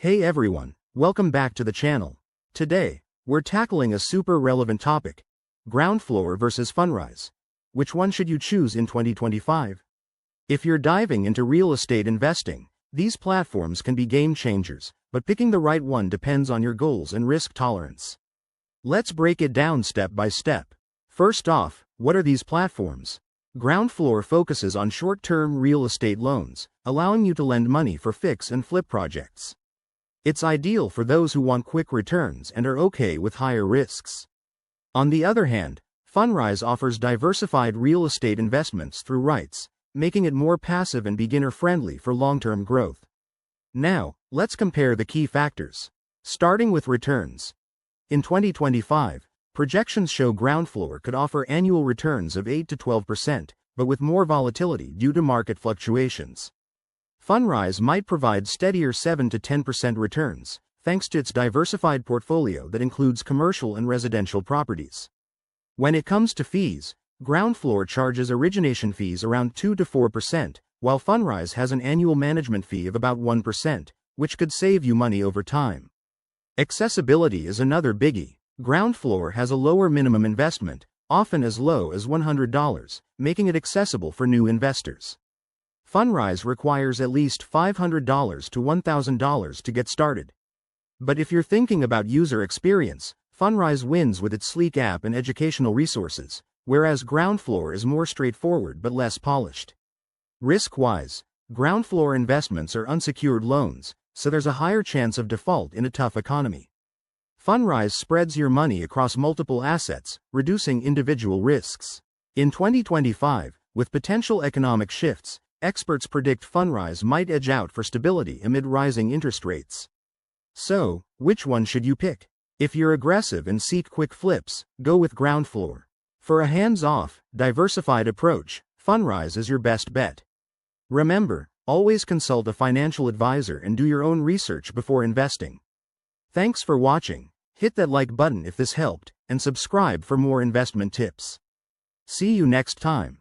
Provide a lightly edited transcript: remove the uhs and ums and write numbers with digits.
Hey everyone, welcome back to the channel. Today, we're tackling a super relevant topic: Groundfloor versus Fundrise. Which one should you choose in 2025? If you're diving into real estate investing, these platforms can be game changers, but picking the right one depends on your goals and risk tolerance. Let's break it down step by step. First off, what are these platforms? Groundfloor focuses on short-term real estate loans, allowing you to lend money for fix and flip projects. It's ideal for those who want quick returns and are okay with higher risks. On the other hand, Fundrise offers diversified real estate investments through REITs, making it more passive and beginner-friendly for long-term growth. Now, let's compare the key factors. Starting with returns. In 2025, projections show Groundfloor could offer annual returns of 8 to 12%, but with more volatility due to market fluctuations. Fundrise might provide steadier 7 to 10% returns, thanks to its diversified portfolio that includes commercial and residential properties. When it comes to fees, Groundfloor charges origination fees around 2 to 4%, while Fundrise has an annual management fee of about 1%, which could save you money over time. Accessibility is another biggie. Groundfloor has a lower minimum investment, often as low as $100, making it accessible for new investors. Fundrise requires at least $500 to $1,000 to get started. But if you're thinking about user experience, Fundrise wins with its sleek app and educational resources, whereas Groundfloor is more straightforward but less polished. Risk-wise, Groundfloor investments are unsecured loans, so there's a higher chance of default in a tough economy. Fundrise spreads your money across multiple assets, reducing individual risks. In 2025, with potential economic shifts, experts predict Fundrise might edge out for stability amid rising interest rates. So, which one should you pick? If you're aggressive and seek quick flips, go with Groundfloor. For a hands-off, diversified approach, Fundrise is your best bet. Remember, always consult a financial advisor and do your own research before investing. Thanks for watching. Hit that like button if this helped, and subscribe for more investment tips. See you next time.